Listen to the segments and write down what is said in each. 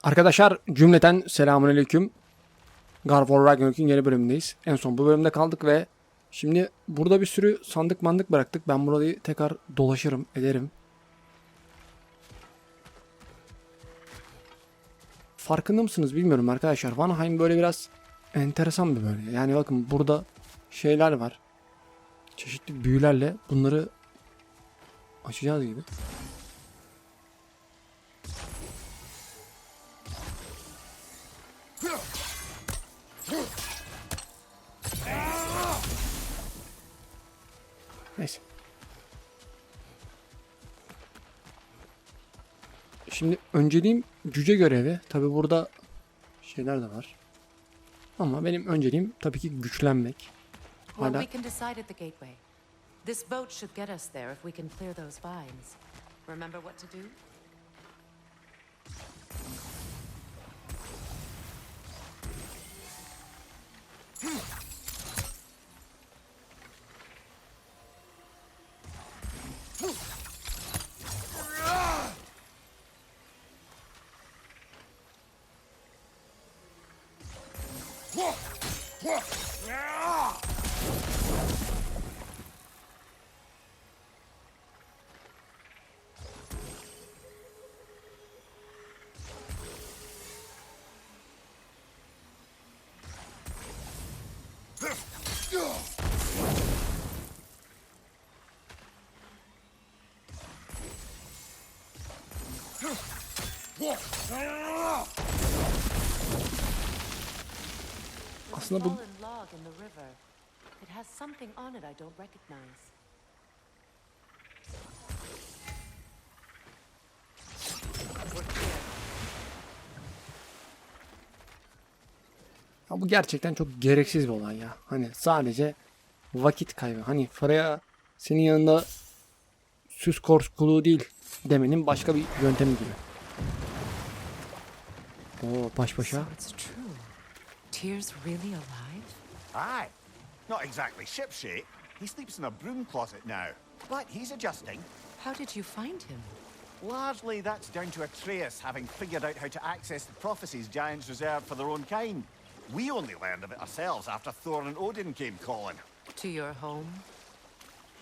Arkadaşlar cümleten selamünaleyküm. God of War Ragnarok'un yeni bölümündeyiz. En son bu bölümde kaldık ve şimdi burada bir sürü sandık mandık bıraktık. Ben burayı tekrar dolaşırım, ederim. Farkında mısınız bilmiyorum arkadaşlar. Vanaheim böyle biraz enteresan bir bölge. Yani bakın burada şeyler var. Çeşitli büyülerle bunları açacağız gibi. Neyse. Şimdi önceliğim cüce görevi. Tabi burada şeyler de var. Ama benim önceliğim tabii ki güçlenmek. Hala... we can decide at the gateway. This boat should get us there if we can clear those vines. Remember what to do? Aslında bu log in the river. It has something on it I don't recognize. ya bu gerçekten çok gereksiz bir olay ya. Hani sadece vakit kaybı. Hani Freya senin yanında süs korkuluğu değil demenin başka bir yöntemi gibi. Oo baş başa. So it's true. Tyr's really alive? Aye. Not exactly shipshape. He sleeps in a broom closet now. But he's adjusting. How did you find him? Largely that's down to Atreus having figured out how to access the prophecies giants reserved for their own kind. We only learned of it ourselves after Thor and Odin came calling. To your home?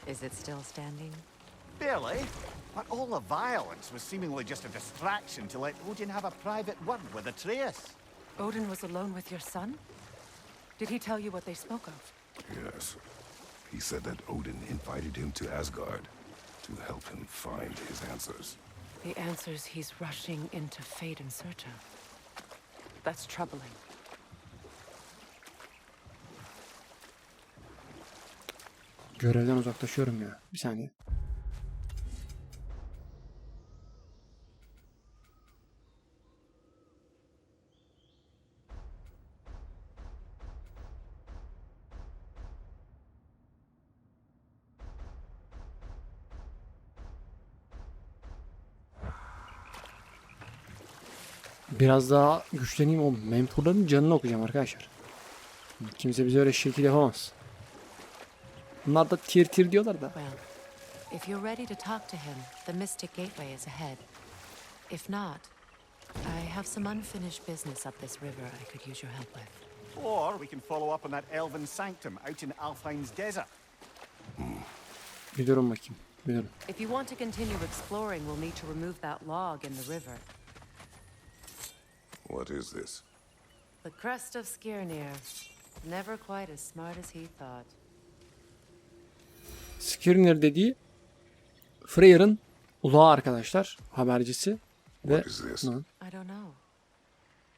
Is it still standing? Barely. But all the violence was seemingly just a distraction to let Odin have a private word with Atreus. Odin was alone with your son? Did he tell you what they spoke of? Yes. He said that Odin invited him to Asgard to help him find his answers. The answers he's rushing into fate in search of. That's troubling. Görevden uzaklaşıyorum ya. Bir saniye. Biraz daha güçleneyim, o menfurların canını okuyacağım arkadaşlar. Kimse bize öyle şekil yapamaz. Bunlar da tir diyorlar da. Well, if you're ready to talk to him, the Mystic Gateway is ahead. If not, I have some unfinished business up this river I could use your help with. Or we can follow up on that elven sanctum out in Alfheim's desert. Bir durun bakayım. Bir durun. If you want to continue exploring, we'll need to remove that log in the river. What is this? The crest of Skirnir. Never quite as smart as he thought. Skirnir dediği Freya'nın ulağı arkadaşlar. Habercisi. Ve What is this? I don't know.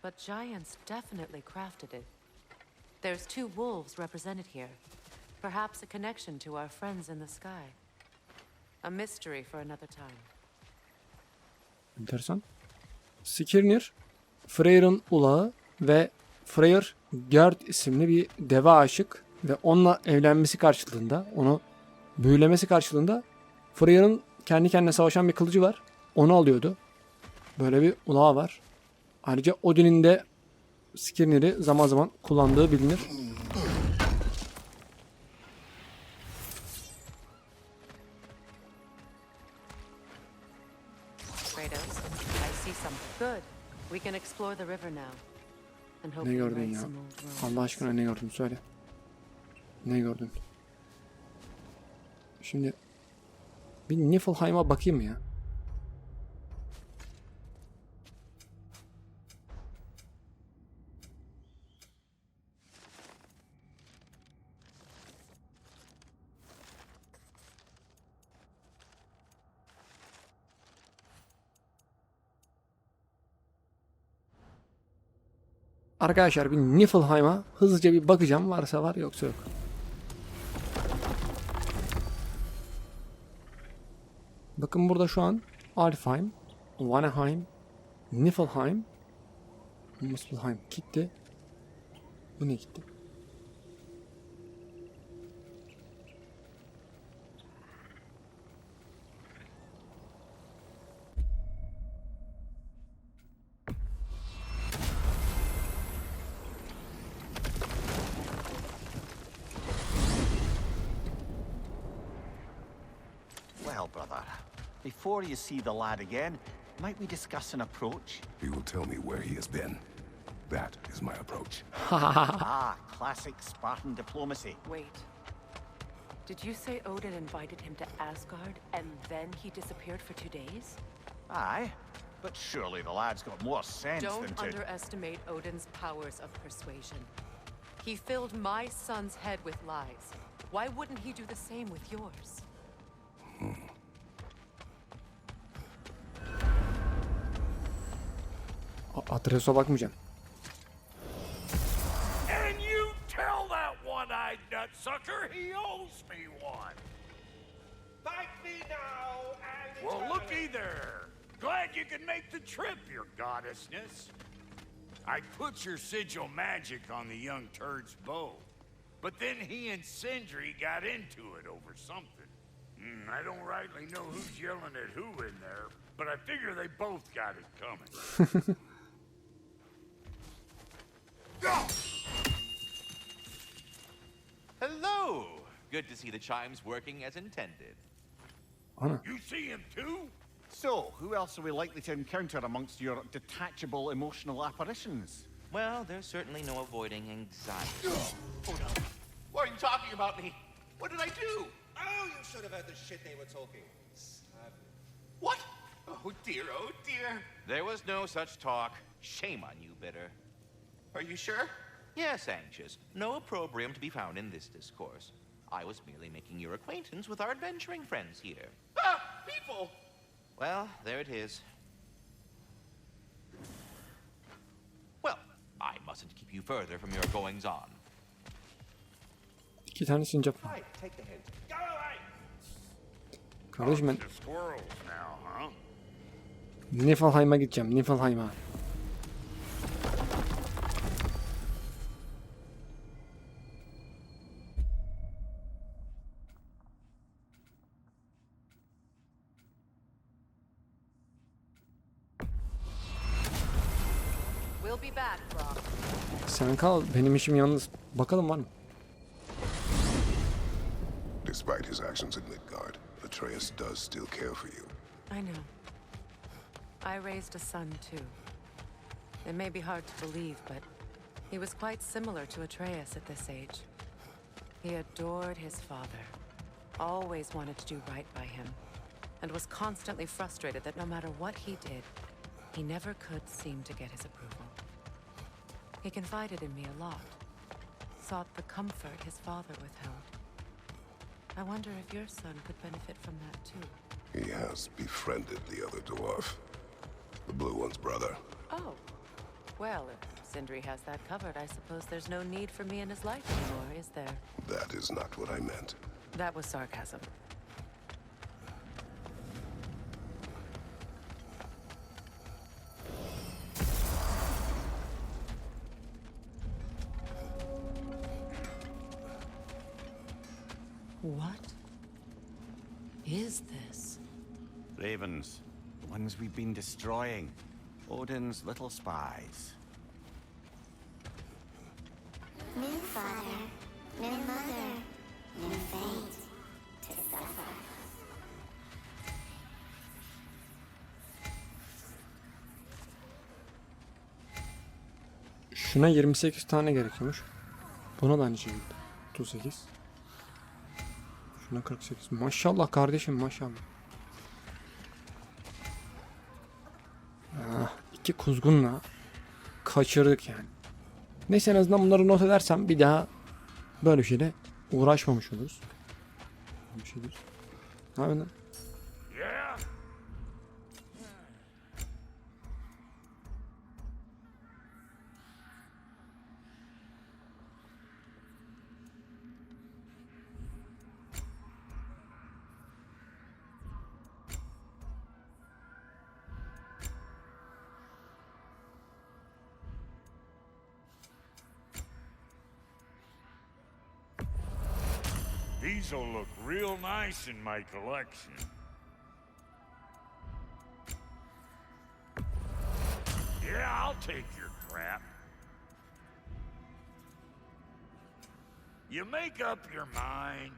But giants definitely crafted it. There's two wolves represented here. Perhaps a connection to our friends in the sky. A mystery for another time. enteresan. Skirnir Freyr'ın ulağı ve Freyr Gerd isimli bir deve aşık ve onunla evlenmesi karşılığında, onu büyülemesi karşılığında Freyr'ın kendi kendine savaşan bir kılıcı var. Onu alıyordu. Böyle bir ulağı var. Ayrıca Odin'in de Skirnir'i zaman zaman kullandığı bilinir. Kratos, I see something. Good. We can explore the river now. And Ne hopefully gördün right ya? some old roads. Allah aşkına ne gördün söyle. Ne gördün? Şimdi bir Niflheim'a bakayım ya. Arkadaşlar bir Niflheim'a hızlıca bir bakacağım. Varsa var yoksa yok. Bakın burada şu an Alfheim, Vanaheim, Niflheim, Muspelheim gitti. Bu ne gitti? Well, brother, before you see the lad again, might we discuss an approach? He will tell me where he has been. That is my approach. Ah, classic Spartan diplomacy. Wait. Did you say Odin invited him to Asgard and then he disappeared for 2 days? Aye, but surely the lad's got more sense than Don't to... underestimate Odin's powers of persuasion. He filled my son's head with lies. Why wouldn't he do the same with yours? Atreus'a bakmayacağım. And you tell that one-eyed nutsucker he owes me one. Fight me now and Well, eternally. looky there. Glad you can make the trip, your goddessness. I put your sigil magic on the young turd's bow. But then he and Sindri got into it over something. I don't rightly know who's yelling at who in there, but I figure they both got it coming. Go! Hello! Good to see the chimes working as intended. Ana. You see him too? So, who else are we likely to encounter amongst your detachable emotional apparitions? Well, there's certainly no avoiding anxiety. Oh no. What are you talking about me? What did I do? Oh, you should have heard the shit they were talking. What? Oh dear, oh dear. There was no such talk. Shame on you, Bitter. Are you sure? Yes, Anxious. No opprobrium to be found in this discourse. I was merely making your acquaintance with our adventuring friends here. Ah, people! Well, there it is. Well, I mustn't keep you further from your goings-on. 2 tane sincap var. Right, take the hint. Go away! Kardeşim ben The squirrels now, huh? Niflheim'a gideceğim. Niflheim'a. We'll be back, Brock. Sen kal. Benim işim yalnız. Bakalım var mı? Despite his actions in Midgard, Atreus does still care for you. I know. I raised a son, too. It may be hard to believe, but he was quite similar to Atreus at this age. He adored his father, always wanted to do right by him, and was constantly frustrated that no matter what he did, he never could seem to get his approval. He confided in me a lot, sought the comfort his father withheld. I wonder if your son could benefit from that, too. He has befriended the other dwarf, the blue one's brother. Oh. Well, if Sindri has that covered, I suppose there's no need for me in his life anymore, is there? That is not what I meant. That was sarcasm. What is this? Ravens, the ones we've been destroying. Odin's little spies. New father, new mother, new fate to suffer. Şuna 28 tane gerekiyormuş. Buna da aynı şekilde. 38. Şuna 48. Maşallah kardeşim, maşallah. Ah, 2 kuzgunla kaçırdık yani. Neyse, en azından bunları not edersem bir daha böyle bir şeyle uğraşmamış oluruz. Bir şeydir. Ne yapıyorsun lan? Yeah? These'll look real nice in my collection. Yeah, I'll take your crap. You make up your mind.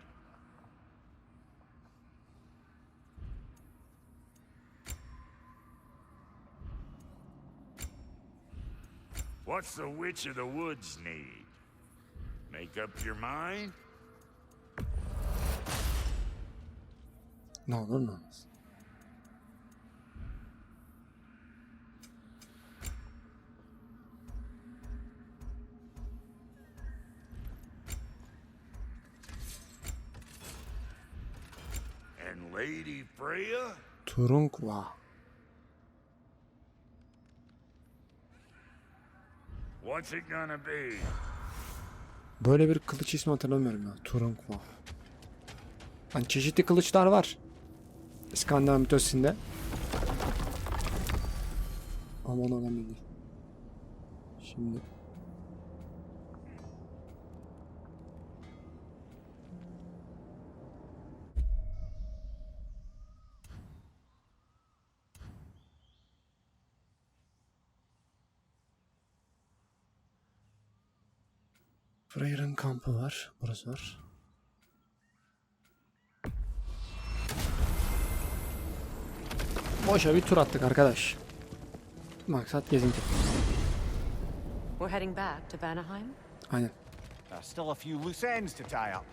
What's the Witch of the Woods need? Make up your mind? Ne olur ne olmaz. And Lady Freya? Turunkva. What's it gonna be? Böyle bir kılıç ismi hatırlamıyorum ya. Turunkva. Hani çeşitli kılıçlar var İskandinav mitolojisinde. Aman önemli değil. Şimdi Freyra'nın kampı var. Burası var. Boşa bir tur attık arkadaş. Maksat gezinti. We're heading back to Vanaheim? Aynen. There's still a few loose ends to tie up.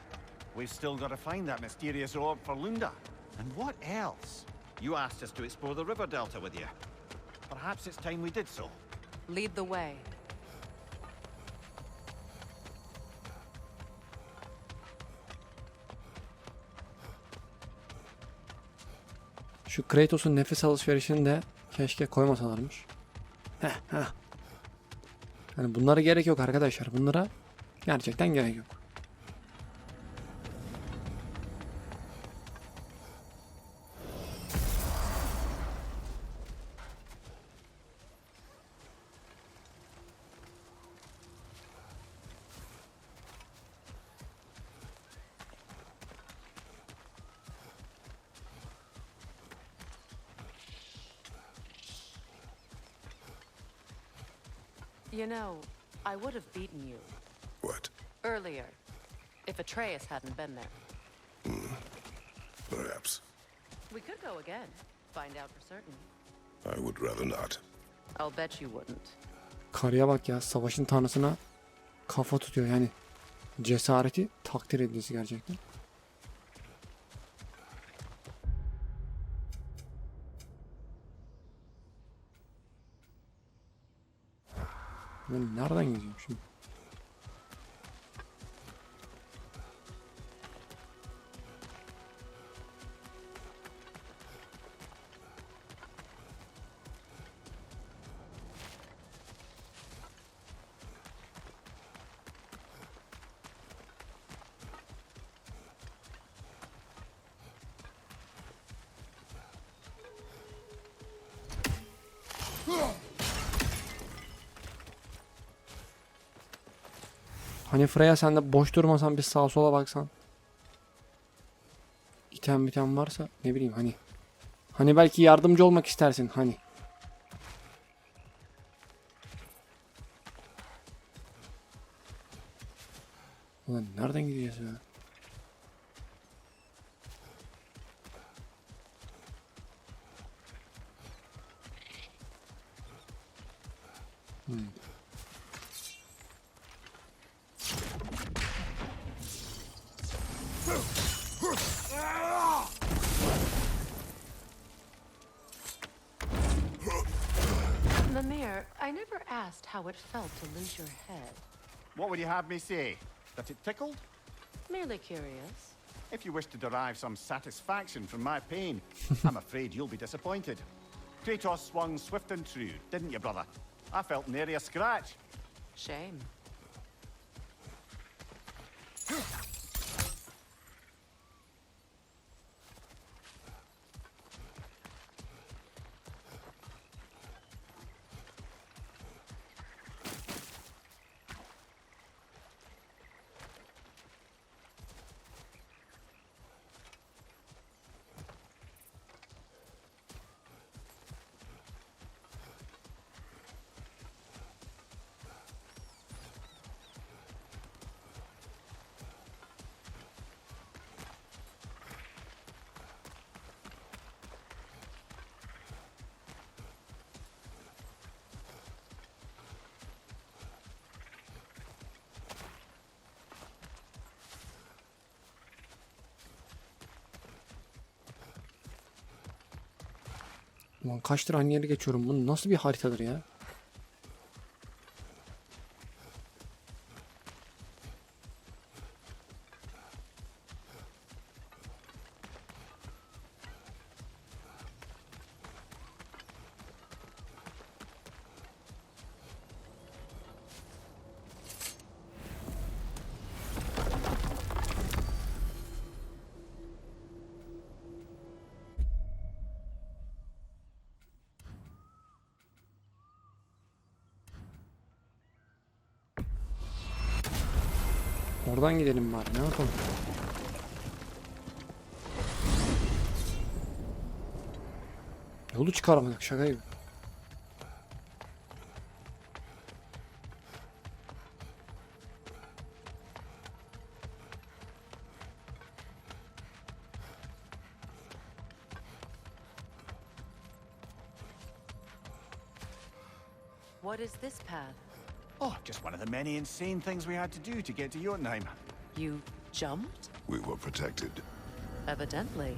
We've still got to find that mysterious orb for Lunda. And what else? You asked us to explore the river delta with you. Perhaps it's time we did so. Lead the way. Şu Kratos'un nefes alışverişini de keşke koymasalarmış. Heh. Yani bunlara gerek yok arkadaşlar. Bunlara gerçekten gerek yok. You know, I would have beaten you What? earlier if Atreus hadn't been there. Perhaps. We could go again, find out for certain. I would rather not. I'll bet you wouldn't. Karıya bak ya, savaşın tanrısına kafa tutuyor yani. Cesareti takdir edilisi gerçekten. Ben nereden gidiyorum şimdi? Hani Freya, sen de boş durmasan bir sağa sola baksan. İtem varsa ne bileyim hani. Hani belki yardımcı olmak istersin hani. Ulan nereden gideceğiz ya? Mayor, I never asked how it felt to lose your head. What would you have me say? That it tickled? Merely curious. If you wish to derive some satisfaction from my pain, I'm afraid you'll be disappointed. Kratos swung swift and true, didn't you, brother? I felt nary a scratch. Shame. Ulan kaçtır aynı yere geçiyorum. Bu nasıl bir haritadır ya? Oradan gidelim bari. Ne yapalım? Yolu çıkaramadık. Şaka gibi. What is this path? Oh, just one of the many insane things we had to do to get to Jotunheim. You jumped? We were protected. Evidently.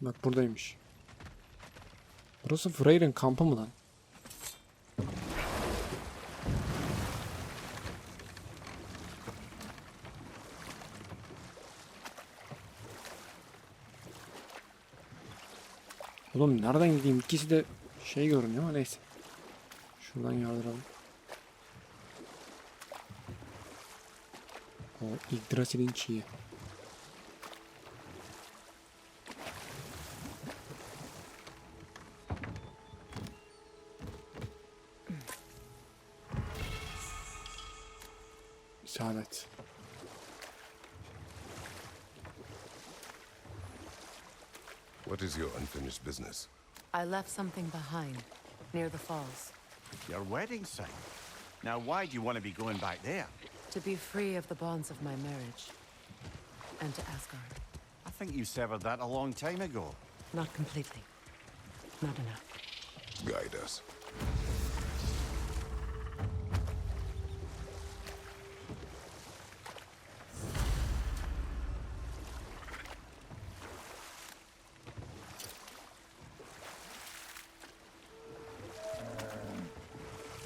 Bak buradaymış. Burası Freyr'in kampı mı lan? Oğlum nereden gideyim? İkisi de şey görünüyor ama neyse. Şuradan yardıralım. O Yggdrasil'in çiği. İsabet. What is your unfinished business? I left something behind, near the falls. Your wedding sign. Now, why do you want to be going back there? To be free of the bonds of my marriage. And to Asgard. I think you severed that a long time ago. Not completely. Not enough. Guide us.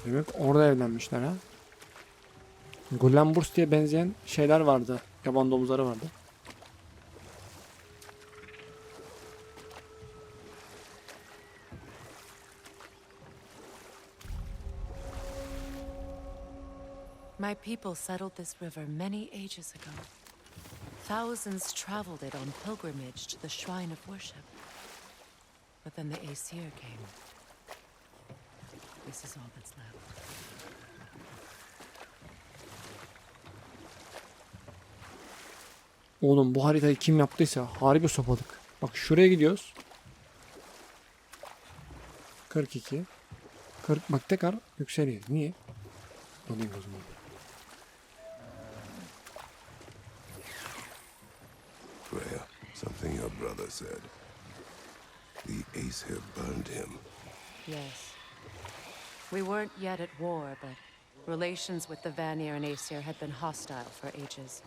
Demek orada evlenmişler ha. Gullenburs diye benzeyen şeyler vardı. Yaban domuzları vardı. My people settled this river many ages ago. Thousands traveled it on pilgrimage to the shrine of worship. But then the Aesir came. This is all that's left. Oğlum bu haritayı kim yaptıysa harbi sopadık. Bak şuraya gidiyoruz. 42. 40 bak tekrar yükseliyor. Niye? Alayım o zaman. Freya, something your brother said. The Aesir burned him. Yes. We weren't yet at war, but relations with the Vanir and Aesir had been hostile for ages.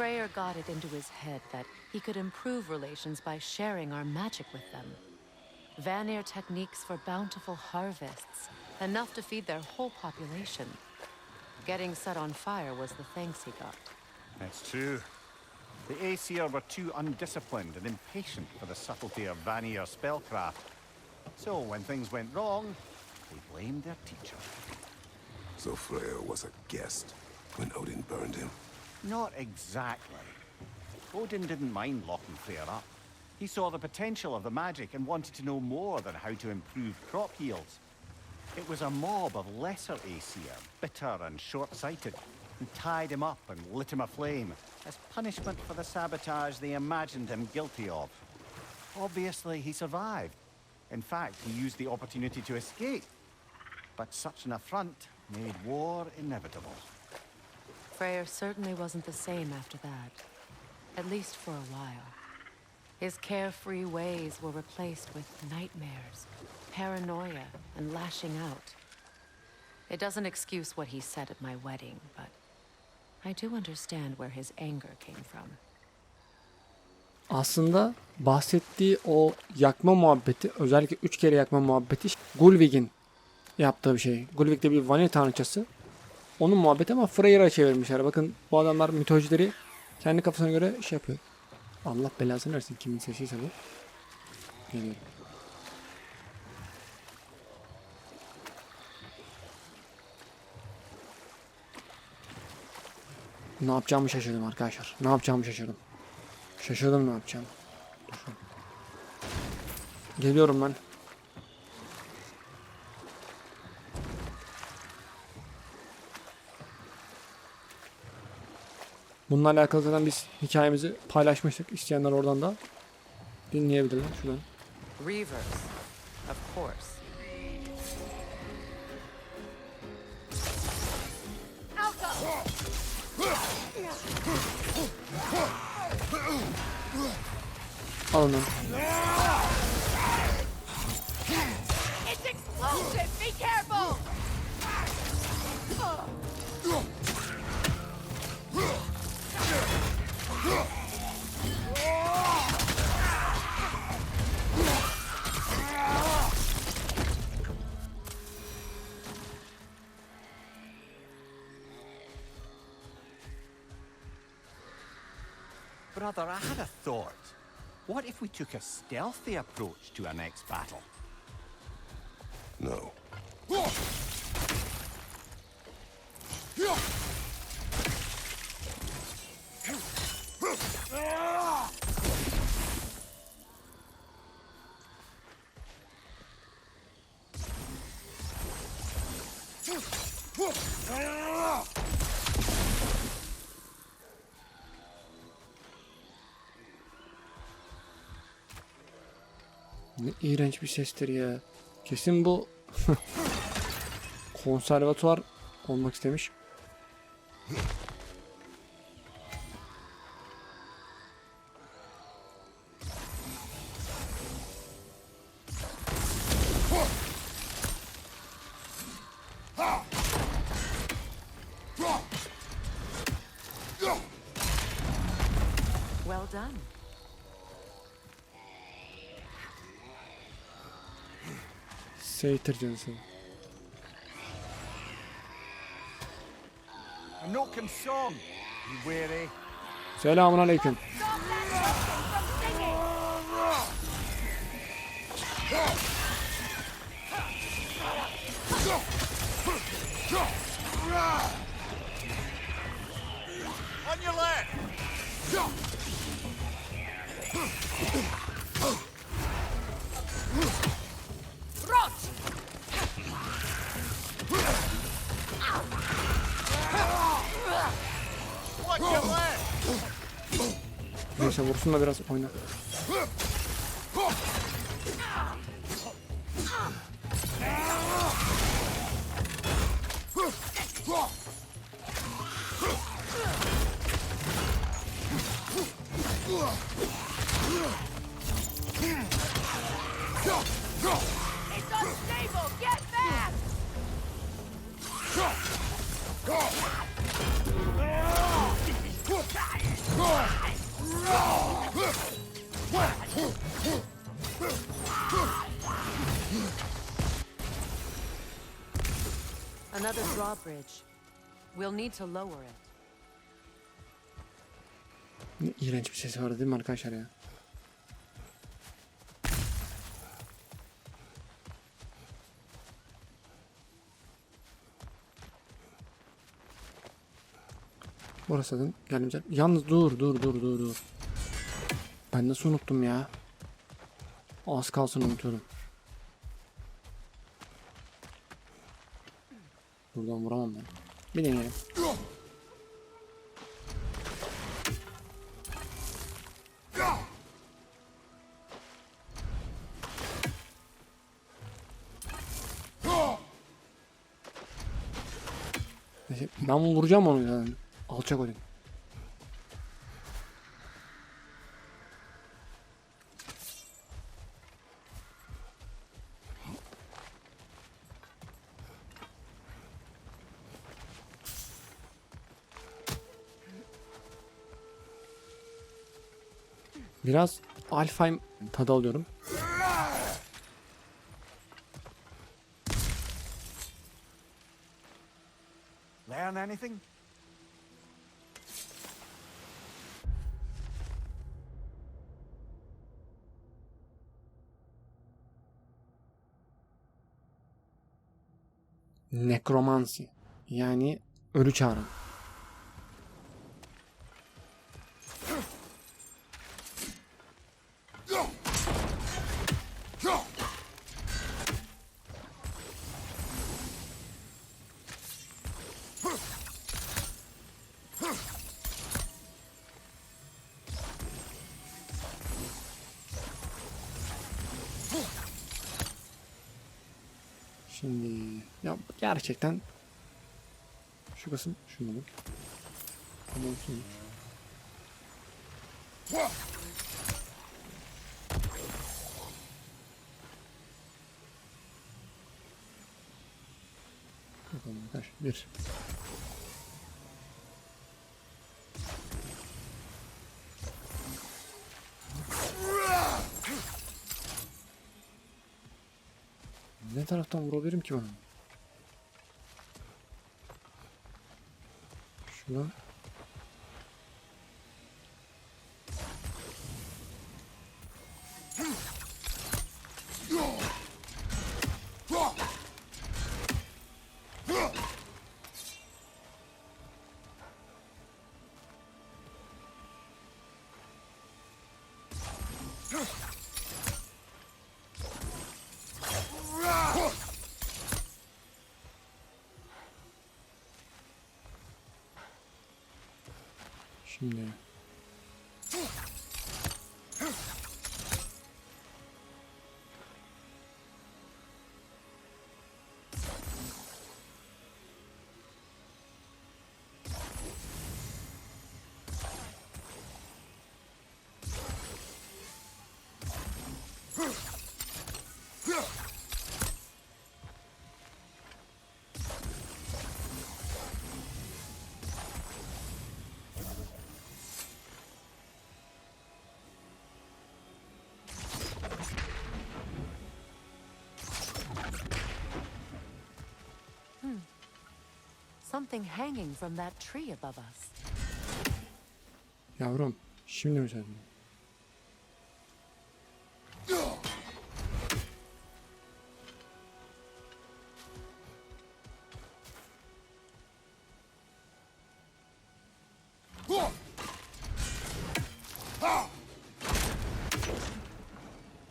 Freyr got it into his head that he could improve relations by sharing our magic with them. Vanir techniques for bountiful harvests, enough to feed their whole population. Getting set on fire was the thanks he got. It's true. The Aesir were too undisciplined and impatient for the subtlety of Vanir spellcraft. So when things went wrong, they blamed their teacher. So Freya was a guest when Odin burned him. Not exactly. Odin didn't mind locking Freya up. He saw the potential of the magic and wanted to know more than how to improve crop yields. It was a mob of lesser Aesir, bitter and short-sighted, who tied him up and lit him aflame as punishment for the sabotage they imagined him guilty of. Obviously, he survived. In fact, he used the opportunity to escape. But such an affront made war inevitable. Freyr certainly wasn't the same after that, at least for a while. His carefree ways were replaced with nightmares, paranoia, and lashing out. It doesn't excuse what he said at my wedding, but I do understand where his anger came from. Aslında bahsettiği o yakma muhabbeti, özellikle 3 kere yakma muhabbeti Gulwig'in yaptığı bir şey. Gulwig de bir Vanir tanrıçası. Onun muhabbeti ama Freyr'a çevirmişler. Bakın bu adamlar mitolojileri kendi kafasına göre şey yapıyor. Allah belasını versin kimin sesiyse bu. Geliyorum. Ne yapacağımı şaşırdım arkadaşlar. Ne yapacağımı şaşırdım. Şaşırdım ne yapacağım. Dur. Geliyorum ben. Bununla alakalı zaten biz hikayemizi paylaşmıştık. İsteyenler oradan da dinleyebilirler. Şuradan. Reavers, of course. Alın lan. It's explosive! Be careful! Brother, I had a thought. What if we took a stealthy approach to our next battle? No. Ne iğrenç bir sestir ya. Kesin bu konservatuvar olmak istemiş. Well done. Seytir canısın. I'm not consum, you weary. Selamun aleyküm. On your left! Watch your left! Neyse vursun da biraz oyna. It's unstable! Get back! Another drawbridge. We'll need to lower it. Ne iğrenç bir ses vardı değil mi arkadaşlar ya? Burası zaten gelmeyecek. Yalnız dur. Ben nasıl unuttum ya? Az kalsın unutuyordum. Buradan vuramam ben. Bir deneyelim. Neyse, ben vuracağım onu yani. Alçak olayım. Biraz Alfheim tadı alıyorum. Learn anything? Nekromansi. Yani ölü çağrı. Şimdi ya gerçekten şu kısım şunu bak. Tamam şimdi. Bakalım arkadaşlar. Bir. Ne taraftan vurabilirim ki bana? Şuradan. Şimdi. Something hanging from that tree above us. Yavrum, şimdi mi sen?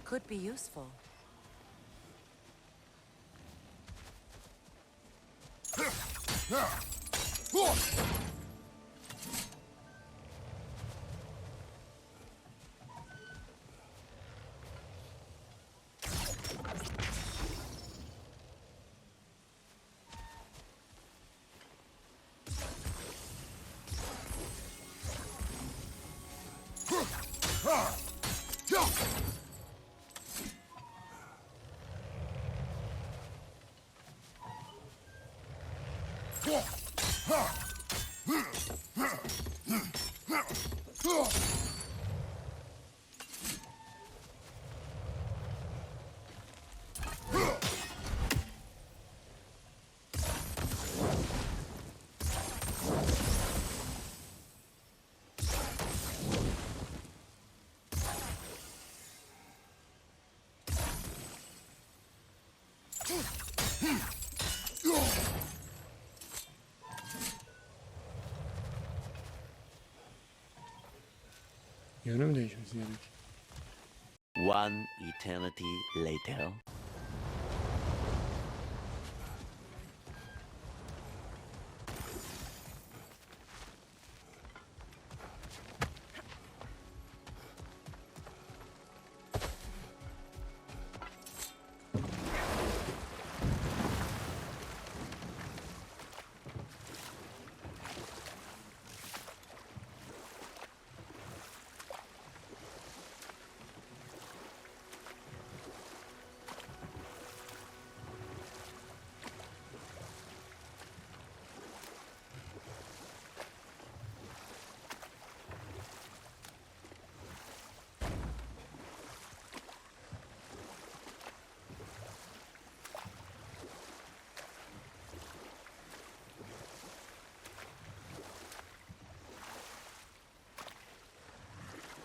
Could be useful. Yönüm değişmesi gerek. One eternity later.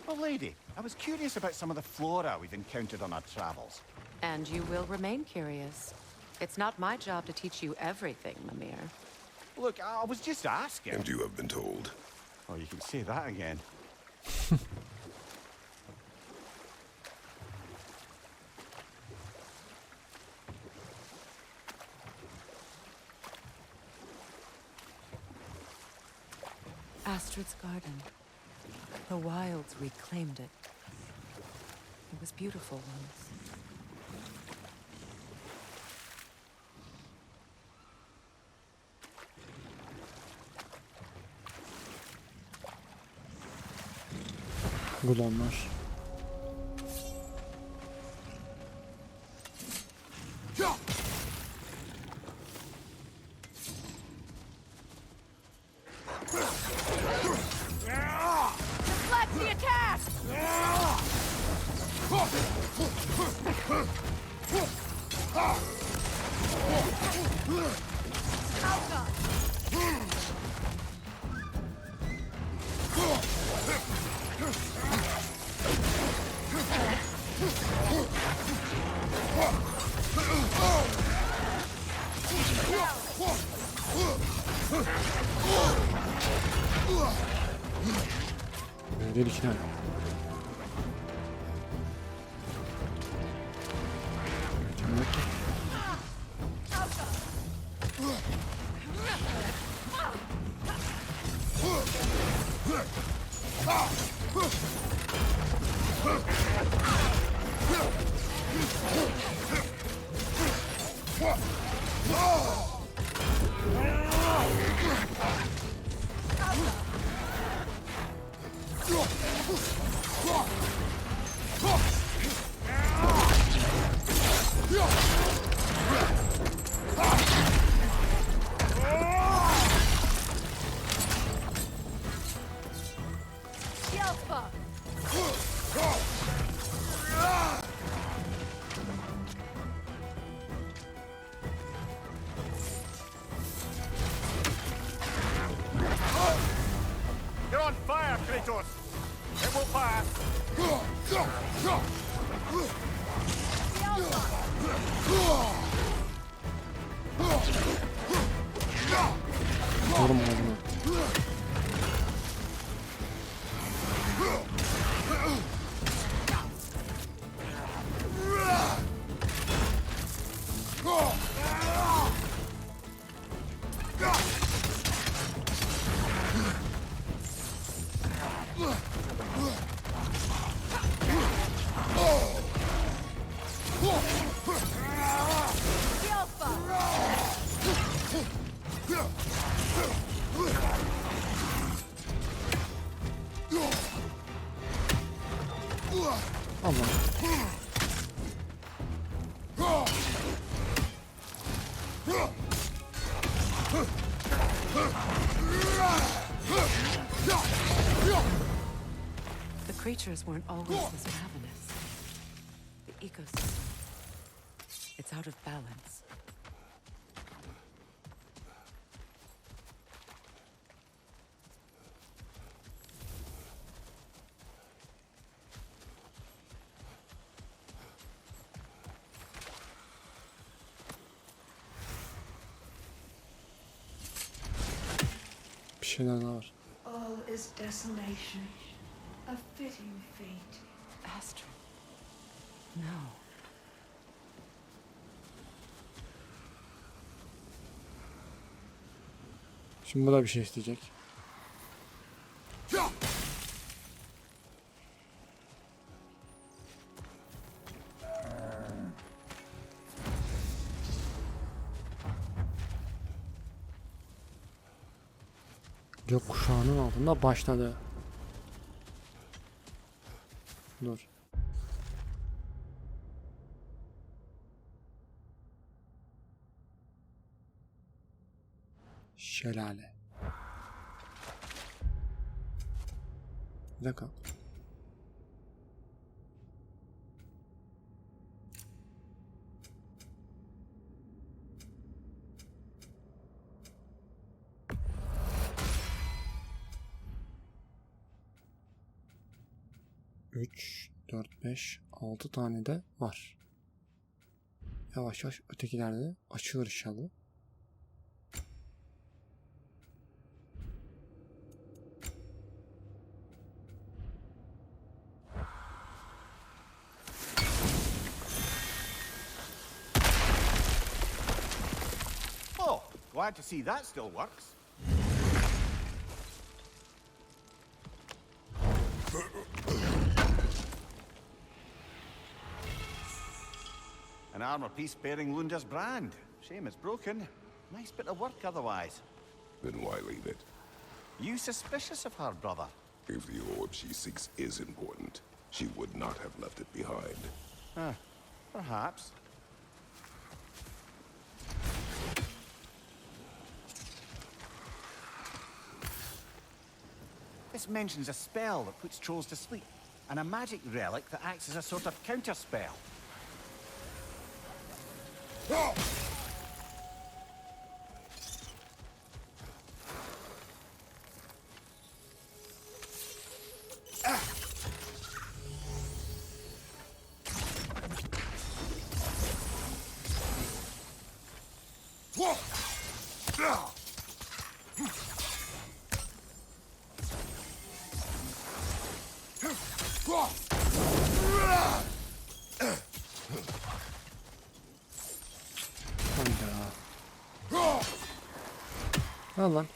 Oh, lady, I was curious about some of the flora we've encountered on our travels. And you will remain curious. It's not my job to teach you everything, Mimir. Look, I was just asking. And you have been told. Oh, you can say that again. Astrid's garden. The wilds reclaimed it. It was beautiful once. Gulanlar. Deflect the attack! Delikler. You're on fire, Kratos! It will pass! Vurma oğlum. Allah. The creatures weren't always this ravenous. The ecosystem. It's out of balance. Bir şeyler daha var. All is desolation. A fitting fate. Astrid. No. Şimdi bu da bir şey isteyecek. Gökkuşağının altında başladı. Dur. Şelale. Bir dakika. Üç, 4, 5, 6 tane de var. Yavaş yavaş ötekilerde açılır inşallah. Oh, glad to see that still works. An armor piece bearing Lunda's brand. Shame it's broken. Nice bit of work otherwise. Then why leave it? You suspicious of her, brother? If the orb she seeks is important, she would not have left it behind. Perhaps. This mentions a spell that puts trolls to sleep, and a magic relic that acts as a sort of counter-spell. Al lan.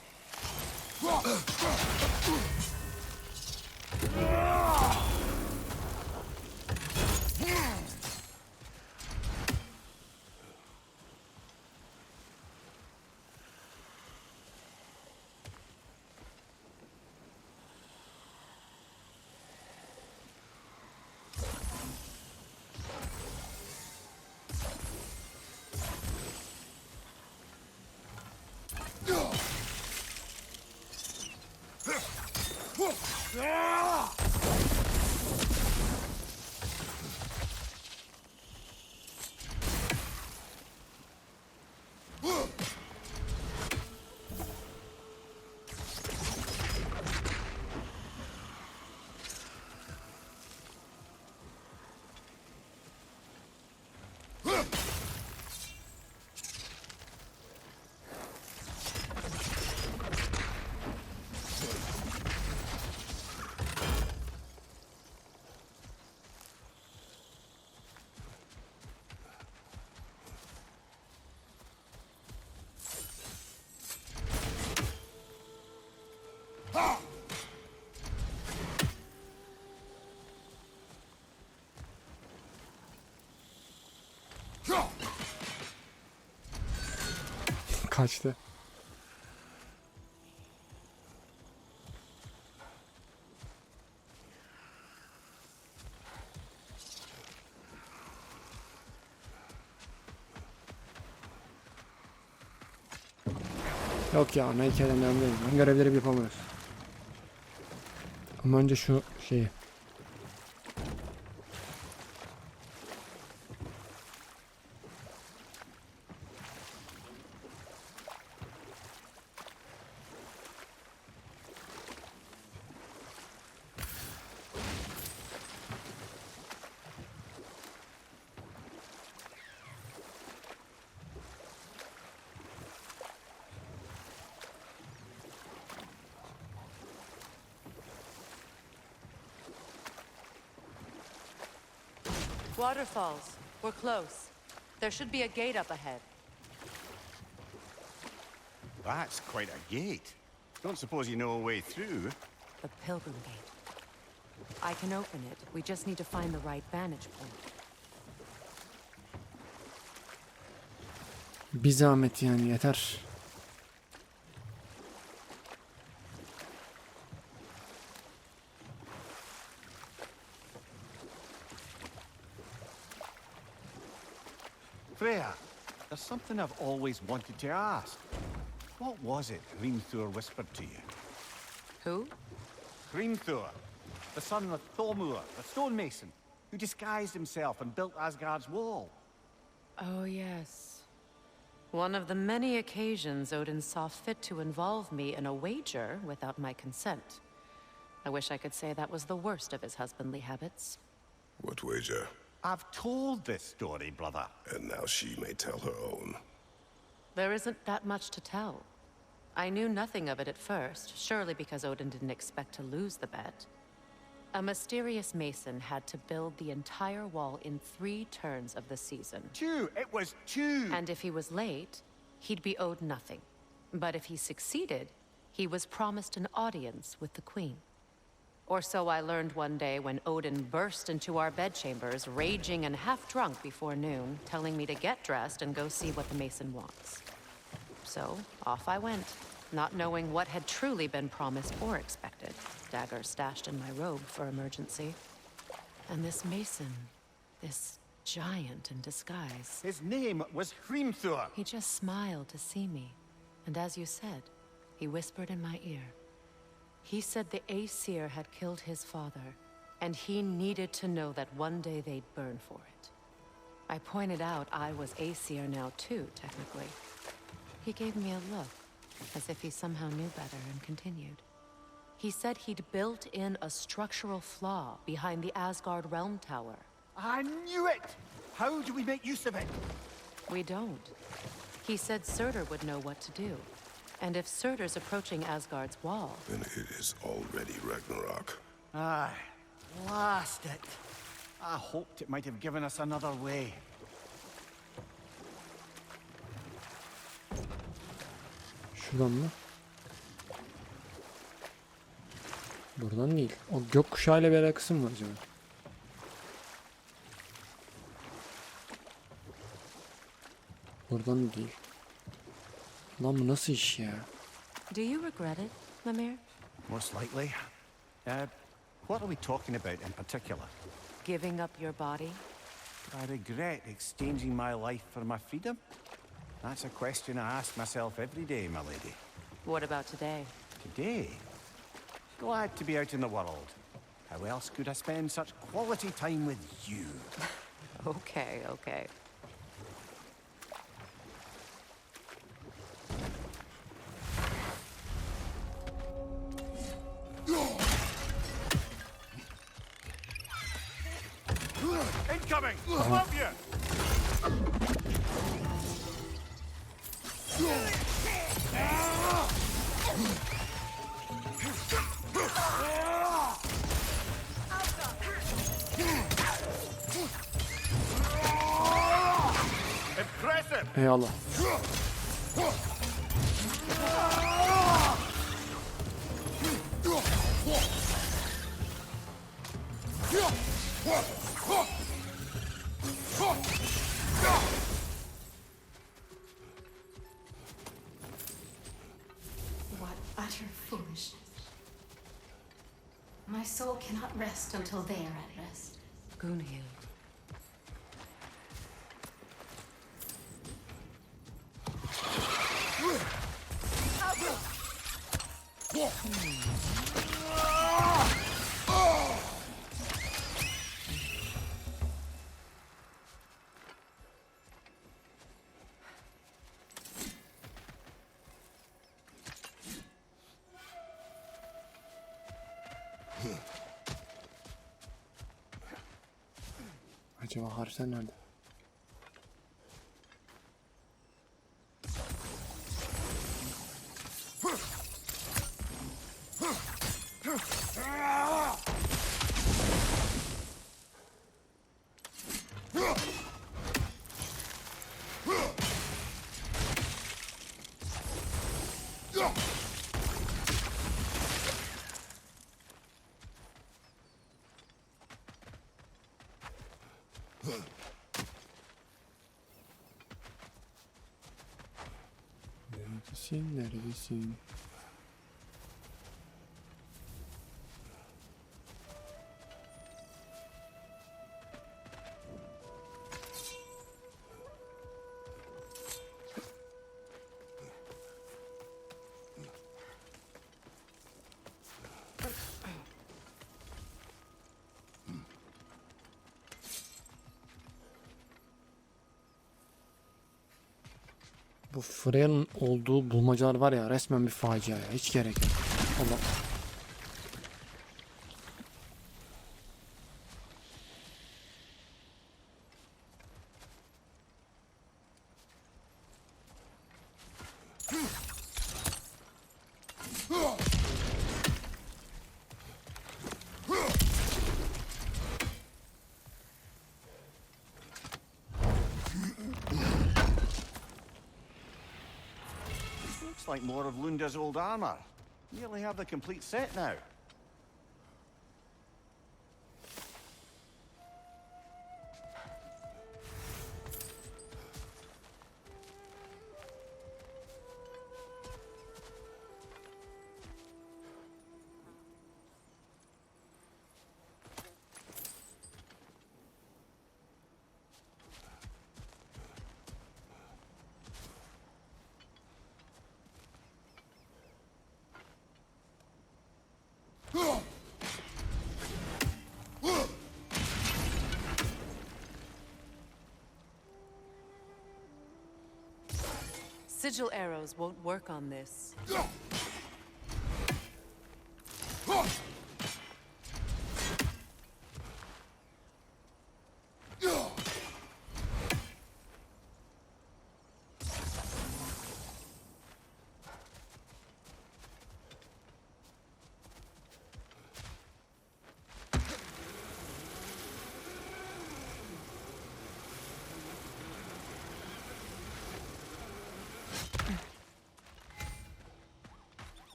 Kaçtı. Yok ya, ne hikayeden devam edelim. Ben görevleri yapamıyoruz. Ama önce şu şeyi. Waterfalls. We're close. There should be a gate up ahead. That's quite a gate. Don't suppose you know a way through? The Pilgrim Gate. I can open it. We just need to find the right vantage point. Bir zahmet yani, yeter. Freya, there's something I've always wanted to ask. What was it Hrimthur whispered to you? Who? Hrimthur, the son of Thormur, the stonemason, who disguised himself and built Asgard's wall. Oh, yes. One of the many occasions Odin saw fit to involve me in a wager without my consent. I wish I could say that was the worst of his husbandly habits. What wager? I've told this story, brother. And now she may tell her own. There isn't that much to tell. I knew nothing of it at first, surely because Odin didn't expect to lose the bet. A mysterious mason had to build the entire wall in 3 turns of the season. 2! It was 2! And if he was late, he'd be owed nothing. But if he succeeded, he was promised an audience with the queen. Or so I learned one day when Odin burst into our bedchambers, raging and half-drunk before noon, telling me to get dressed and go see what the mason wants. So, off I went, not knowing what had truly been promised or expected, dagger stashed in my robe for emergency. And this mason, this giant in disguise. His name was Hrimthur. He just smiled to see me, and as you said, he whispered in my ear. He said the Aesir had killed his father, and he needed to know that one day they'd burn for it. I pointed out I was Aesir now too, technically. He gave me a look, as if he somehow knew better, and continued. He said he'd built in a structural flaw behind the Asgard Realm Tower. I knew it! How do we make use of it? We don't. He said Surtur would know what to do. And if Surtur's approaching Asgard's wall... Then it is already Ragnarok. Aye, blast it. I hoped it might have given us another way. Şuradan mı? Buradan değil. O gökkuşağıyla bir alakası mı var acaba? Buradan değil. Lan bu nasıl iş ya? Do you regret it, Mimir? Most likely. What are we talking about in particular? Giving up your body? I regret exchanging my life for my freedom? That's a question I ask myself every day, my lady. What about today? Today? Glad to be out in the world. How else could I spend such quality time with you? Okay, okay. Incoming! Above you! Impressive! Eyvallah. What utter foolishness. My soul cannot rest until they are at rest. Gunhild. Acaba harita nerede? Neredesin? Neredesin? Bu Freya'nın olduğu bulmacalar var ya, resmen bir facia ya. Hiç gerek yok. Allah. Looks like more of Lunda's old armor. Nearly have the complete set now. Sigil arrows won't work on this.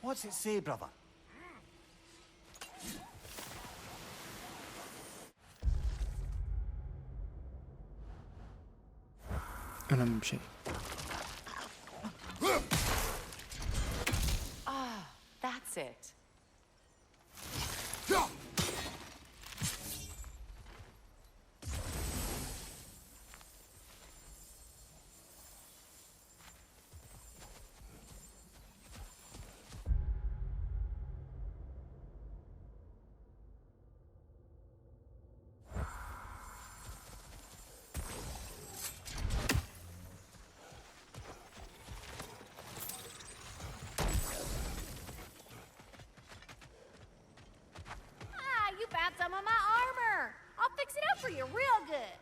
What's it say, brother? Önemli bir şey. Ah, that's it. You found some of my armor. I'll fix it up for you real good.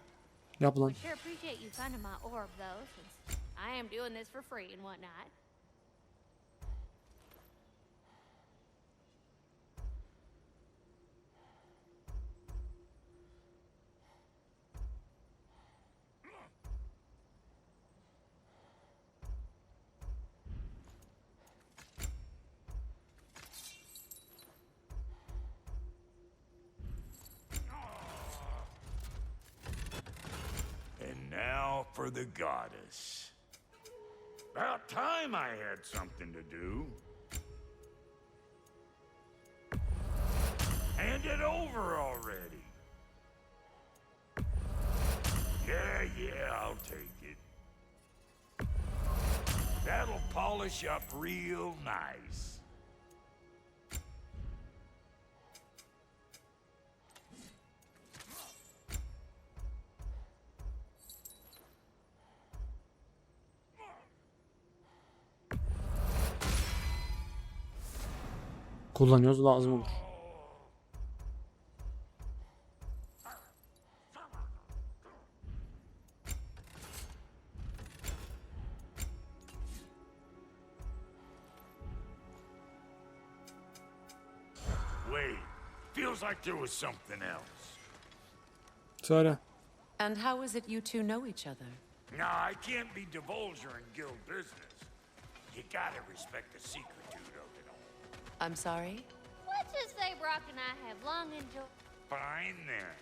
Yap lan. I sure appreciate you finding my orb, though, since I am doing this for free and whatnot. And now for the goddess. About time I had something to do. Hand it over already. Yeah, I'll take it. That'll polish up real nice. Kullanıyoruz, lazım olur. Wait, feels like there was something else. Söyle. And how is it you two know each other? Nah, I can't be divulger in guild business. You gotta respect the secretude of it all. I'm sorry? Let's just say Brock and I have long enjoyed... behind there.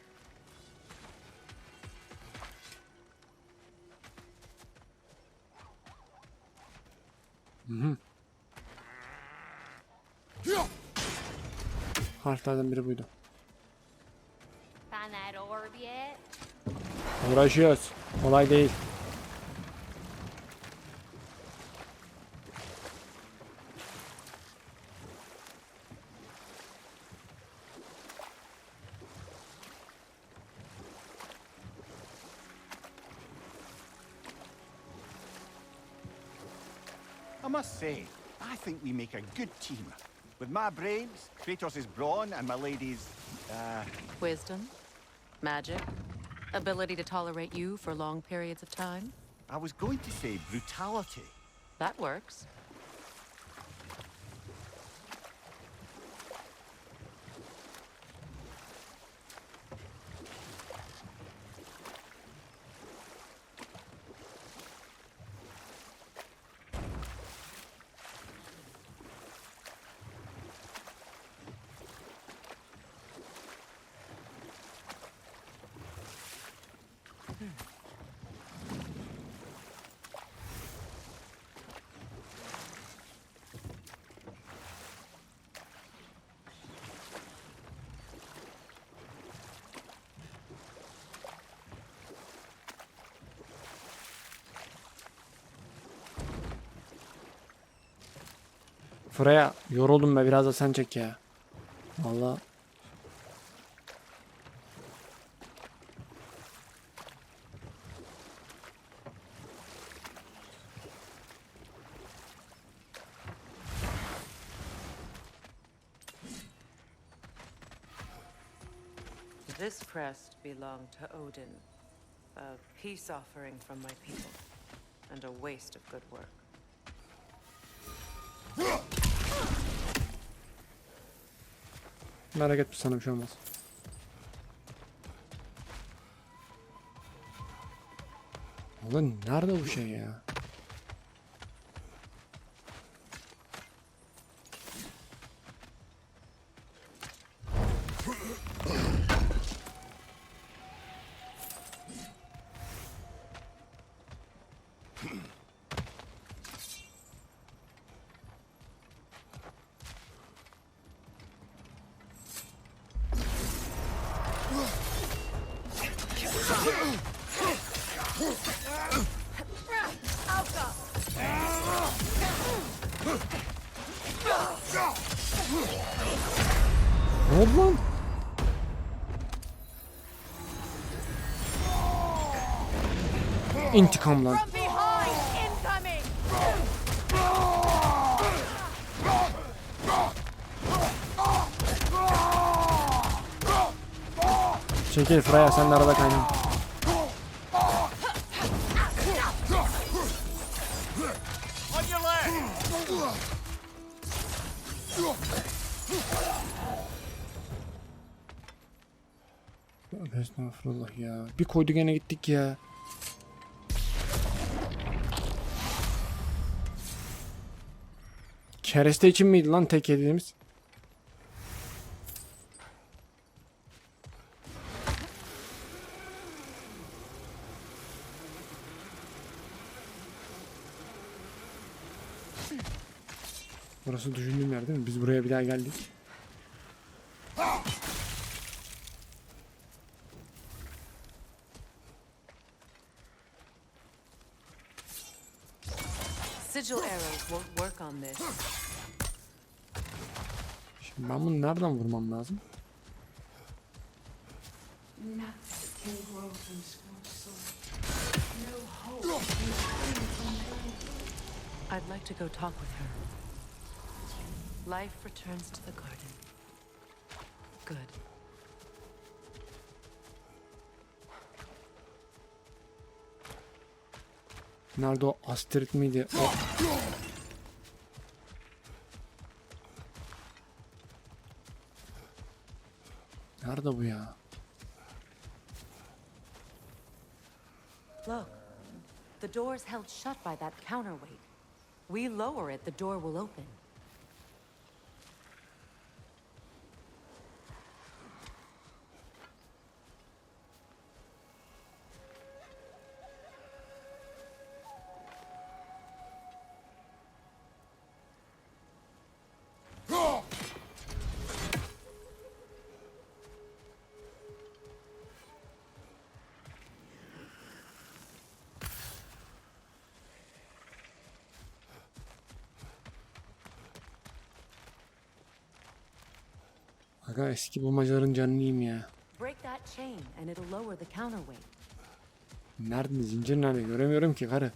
Harflerden biri buydu. Find that orb yet? Uğraşıyoruz. Kolay değil. I must say, I think we make a good team. With my brains, Kratos' brawn, and my lady's, Wisdom, magic, ability to tolerate you for long periods of time. I was going to say brutality. That works. Freya yoruldum be, biraz da sen çek ya. Vallahi. This crest belonged to Odin, a peace offering from my people, and a waste of good work. Merak etme, sana bir şey olmaz. Ulan nerede bu şey ya? Ne oldu lan? İntikam lan. Çekil Freya, sen de arada kaynama. Estağfurullah ya. Bir koydu gene gittik ya. Kereste için miydi lan tek yediğimiz? Burası düşündüğüm yer değil mi? Biz buraya bir daha geldik. Sigil arrows won't work on this. Şimdi ben bunu nereden vurmam lazım? I'd like to go talk with her. Life returns to the garden. Good. Nerede o? Astrid miydi? O. Nerede bu ya? Look, the door's held shut by that counterweight. We lower it, the door will open. Aga eski bulmacaların canını yiyeyim ya. Break that chain and it'll lower the counterweight. Nerede zincir nerede göremiyorum ki karı.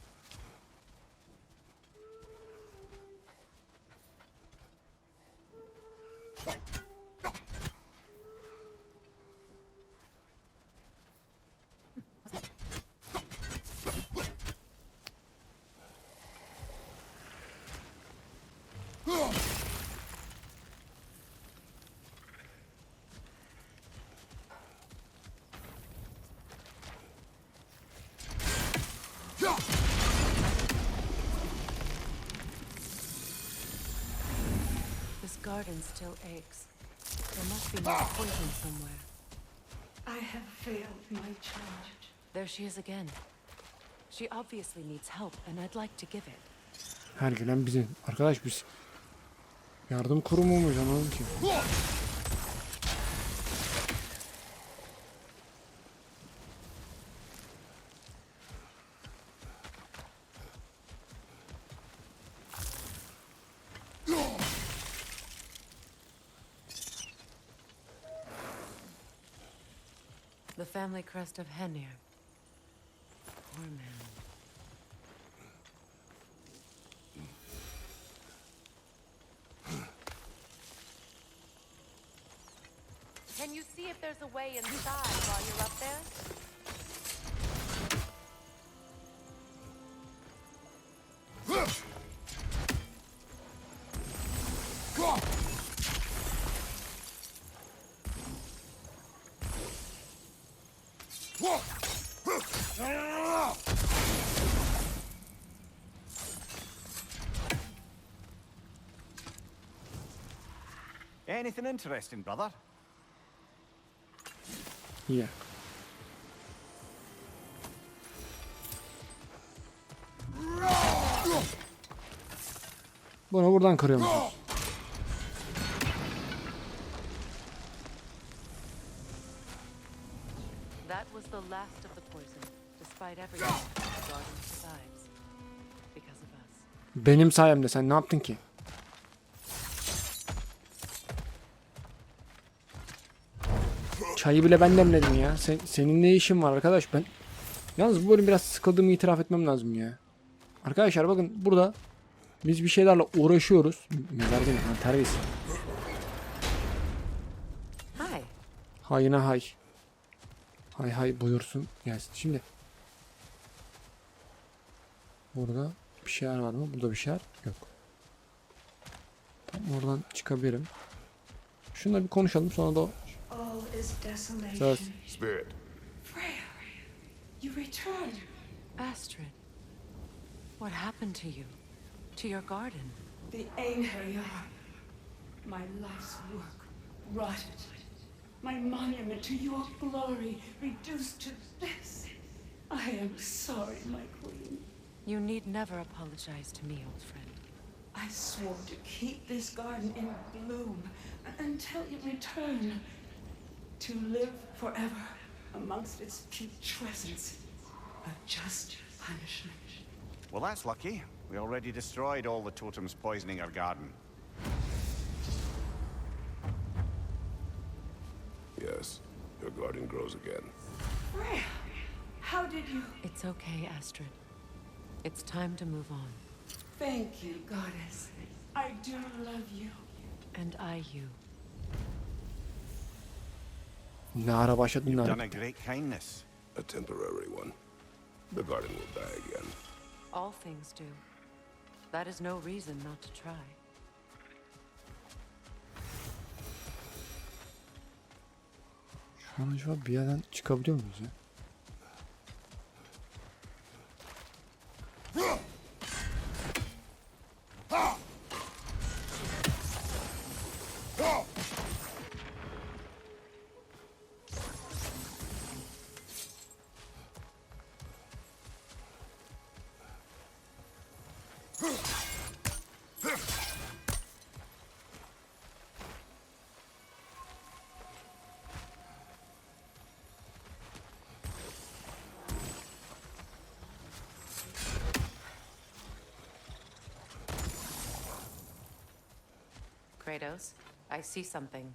This garden still aches. There must be more poison somewhere. I have failed my charge. There she is again. She obviously needs help and I'd like to give it. Her gelen bizim. Arkadaş biz yardım kurumu muyuz anlamadım ki. The family crest of Henir. Poor man. Can you see if there's a way inside while you're up there? Anything interesting, brother? Yeah. Bunu buradan kırıyormuşuz. That was the last of the poison. Despite everything, the garden survives. Because of us. Benim sayemde sen ne yaptın ki? Çayı bile ben demledim ya. Senin ne işin var arkadaş? Ben yalnız bu bölüm biraz sıkıldığımı itiraf etmem lazım ya. Arkadaşlar bakın burada biz bir şeylerle uğraşıyoruz. Mezar değil mi? Ha, terbiyesiz. Hi. Hayına hay. Hay hay buyursun gelsin. Şimdi burada bir şeyler var mı? Burada bir şeyler yok. Tam oradan çıkabilirim. Şununla bir konuşalım sonra da o All is desolation. söz. Spirit. Freya, you returned. Astrid. What happened to you? To your garden? The anger you are. My life's work rotted. My monument to your glory reduced to this. I am sorry, my queen. You need never apologize to me, old friend. I swore to keep this garden in bloom until you return. To live forever amongst its putrescence. A just punishment. Well, that's lucky. We already destroyed all the totems poisoning our garden. Yes, your garden grows again. Freya, how did you... It's okay, Astrid. It's time to move on. Thank you, goddess. I do love you. And I you. Ne ara başladın Done lan? a great kindness. A temporary one. The garden will die again. All things do. That is no reason not to try. Şu an acaba bir yerden çıkabiliyor muyuz ya? Kratos, I see something.